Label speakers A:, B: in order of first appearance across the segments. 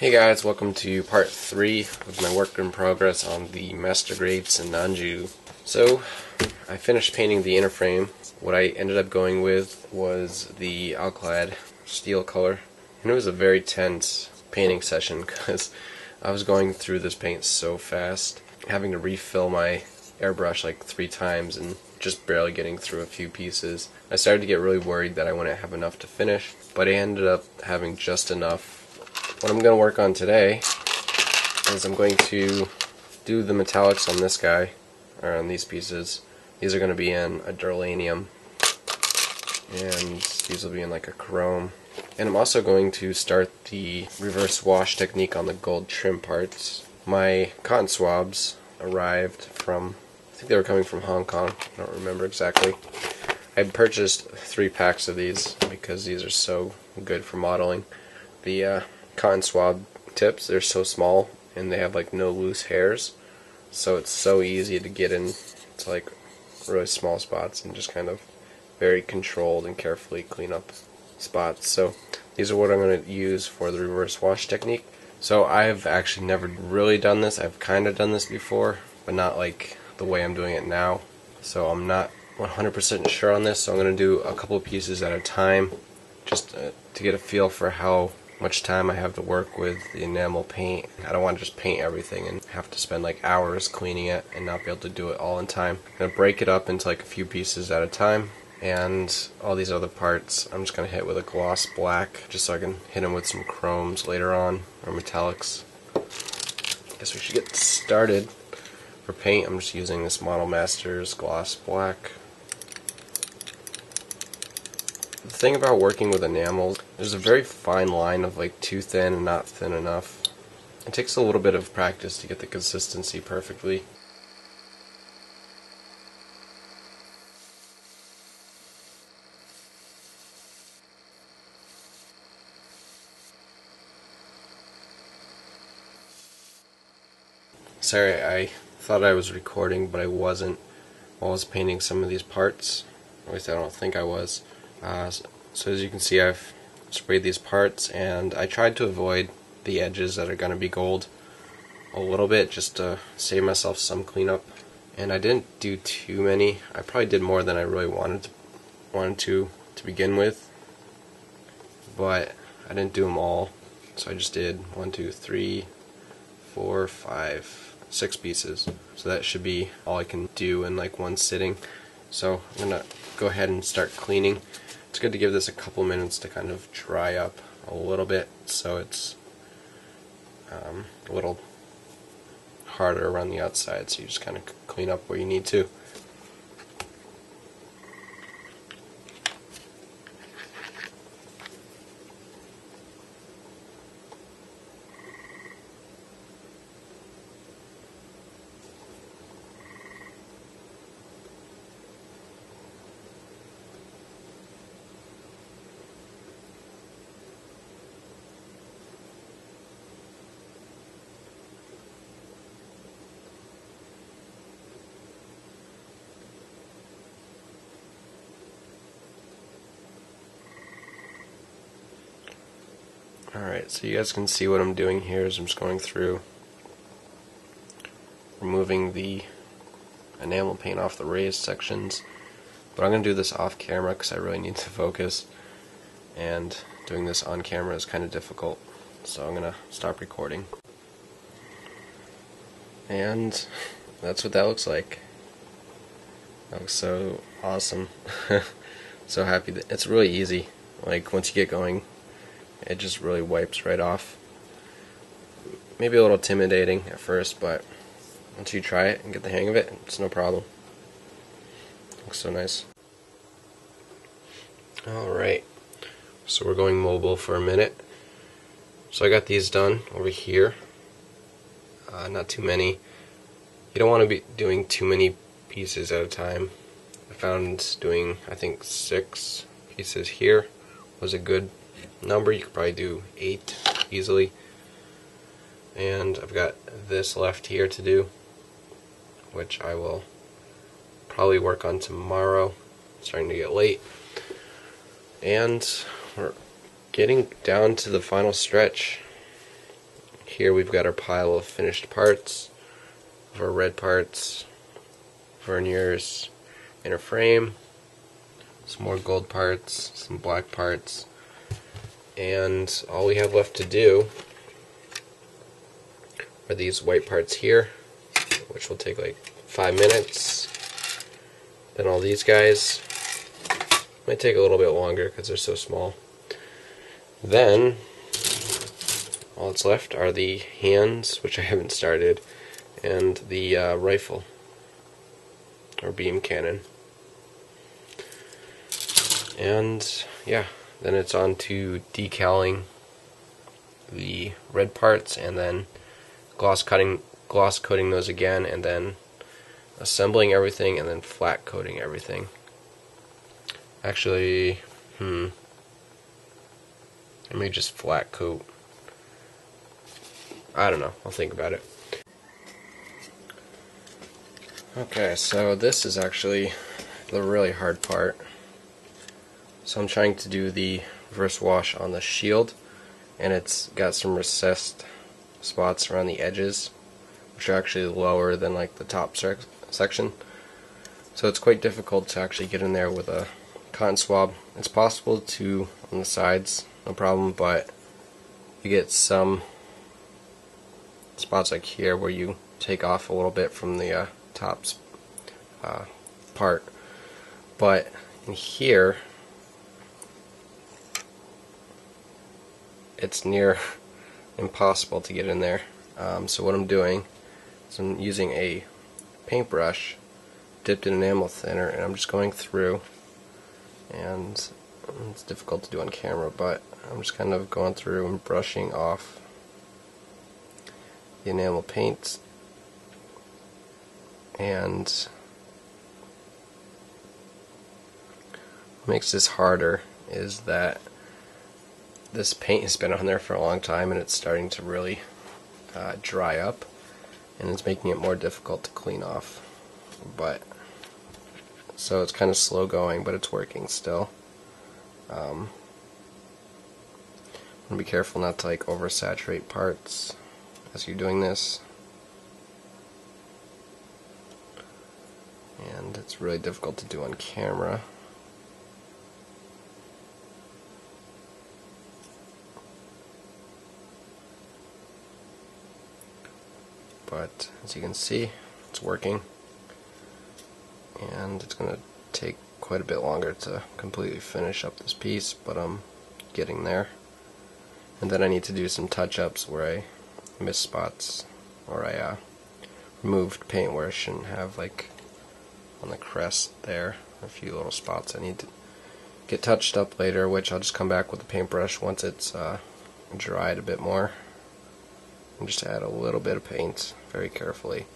A: Hey guys, welcome to part 3 of my work in progress on the Master Grade Sinanju. So, I finished painting the inner frame. What I ended up going with was the Alclad steel color. And it was a very tense painting session because I was going through this paint so fast, having to refill my airbrush like 3 times and just barely getting through a few pieces. I started to get really worried that I wouldn't have enough to finish, but I ended up having just enough. What I'm going to work on today is I'm going to do the metallics on this guy, or on these pieces. These are going to be in a duralanium, and these will be in like a chrome. And I'm also going to start the reverse wash technique on the gold trim parts. My cotton swabs arrived from, I think they were coming from Hong Kong, I don't remember exactly. I purchased 3 packs of these because these are so good for modeling. The cotton swab tips, they're so small and they have like no loose hairs, so it's so easy to get in to like really small spots and just kind of very controlled and carefully clean up spots. So these are what I'm going to use for the reverse wash technique. So I've actually never really done this. I've kind of done this before, but not like the way I'm doing it now. So I'm not 100% sure on this, so I'm going to do a couple of pieces at a time just to get a feel for how much time I have to work with the enamel paint. I don't want to just paint everything and have to spend like hours cleaning it and not be able to do it all in time. I'm going to break it up into like a few pieces at a time, and all these other parts I'm just going to hit with a gloss black just so I can hit them with some chromes later on, or metallics. Guess we should get started. For paint, I'm just using this Model Masters gloss black. The thing about working with enamels, there's a very fine line of like too thin and not thin enough. It takes a little bit of practice to get the consistency perfectly. Sorry, I thought I was recording, but I wasn't while I was painting some of these parts. At least I don't think I was. So as you can see, I've sprayed these parts, and I tried to avoid the edges that are going to be gold a little bit just to save myself some cleanup. And I didn't do too many. I probably did more than I really wanted to begin with, but I didn't do them all. So I just did 1, 2, 3, 4, 5, 6 pieces. So that should be all I can do in like one sitting. So I'm gonna go ahead and start cleaning. It's good to give this a couple minutes to kind of dry up a little bit, so it's a little harder around the outside, so you just kind of clean up where you need to. Alright, so you guys can see what I'm doing here is I'm just going through, removing the enamel paint off the raised sections. But I'm going to do this off camera because I really need to focus, and doing this on camera is kind of difficult. So I'm going to stop recording. And that's what that looks like. That looks so awesome. So happy that it's really easy. Like once you get going, it just really wipes right off. Maybe a little intimidating at first, but once you try it and get the hang of it, it's no problem. Looks so nice. Alright, so we're going mobile for a minute. So I got these done over here. Not too many. You don't want to be doing too many pieces at a time. I found doing, I think, 6 pieces here was a good number. You could probably do 8 easily. And I've got this left here to do, which I will probably work on tomorrow. It's starting to get late. And we're getting down to the final stretch. here we've got our pile of finished parts, of our red parts, verniers, inner frame, some more gold parts, some black parts, and all we have left to do are these white parts here, which will take like 5 minutes. Then all these guys might take a little bit longer because they're so small. Then all that's left are the hands, which I haven't started, and the rifle or beam cannon. And yeah, then it's on to decaling the red parts and then gloss coating those again, and then assembling everything and then flat coating everything. Actually, I may just flat coat. I don't know, I'll think about it. Okay, so this is actually the really hard part. So I'm trying to do the reverse wash on the shield, and it's got some recessed spots around the edges, which are actually lower than like the top section. So it's quite difficult to actually get in there with a cotton swab. It's possible to on the sides, no problem, but you get some spots like here where you take off a little bit from the top part. But in here, it's near impossible to get in there. So what I'm doing is I'm using a paintbrush dipped in enamel thinner, and I'm just going through, and it's difficult to do on camera, but I'm just kind of going through and brushing off the enamel paint. And what makes this harder is that this paint has been on there for a long time, and it's starting to really dry up, and it's making it more difficult to clean off. But so it's kind of slow going, but it's working still. I'm gonna be careful not to like oversaturate parts as you're doing this, and it's really difficult to do on camera. But as you can see, it's working, and it's going to take quite a bit longer to completely finish up this piece, but I'm getting there. And then I need to do some touch-ups where I missed spots, or I removed paint where I shouldn't have, like on the crest there, a few little spots I need to get touched up later, which I'll just come back with the paintbrush once it's dried a bit more. And just add a little bit of paint very carefully.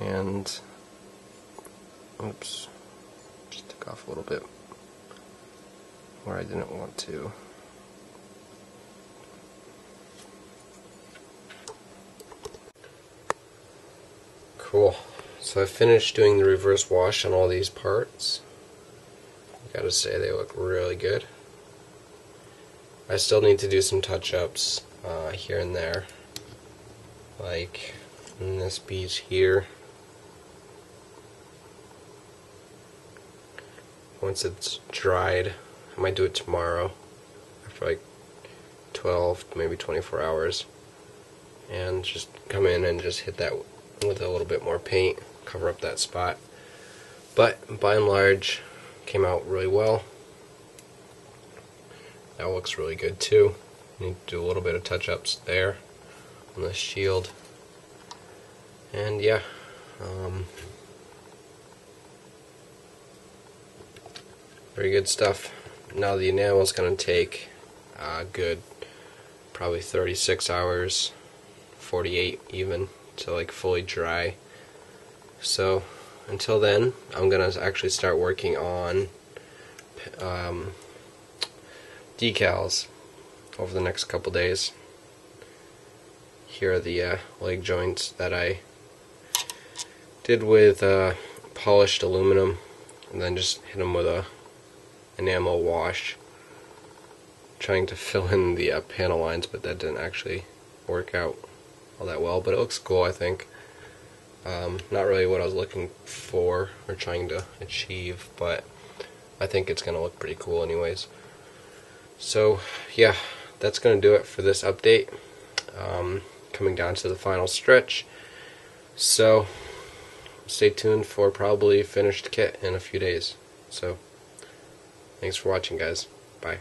A: And oops, just took off a little bit where I didn't want to. Cool. So I finished doing the reverse wash on all these parts. Gotta say, they look really good. I still need to do some touch-ups here and there, like in this piece here. Once it's dried, I might do it tomorrow after like 12, maybe 24 hours, and just come in and just hit that with a little bit more paint, cover up that spot. But by and large, came out really well. That looks really good too. Need to do a little bit of touch-ups there on the shield. And yeah, very good stuff. Now the enamel is going to take good, probably 36 hours, 48 even, to like fully dry. So until then, I'm going to actually start working on decals over the next couple days. Here are the leg joints that I did with polished aluminum and then just hit them with a enamel wash, trying to fill in the panel lines, but that didn't actually work out all that well. But it looks cool, I think. Not really what I was looking for or trying to achieve, but I think it's going to look pretty cool anyways. So yeah, that's going to do it for this update. Coming down to the final stretch. So stay tuned for probably finished kit in a few days. So thanks for watching, guys. Bye.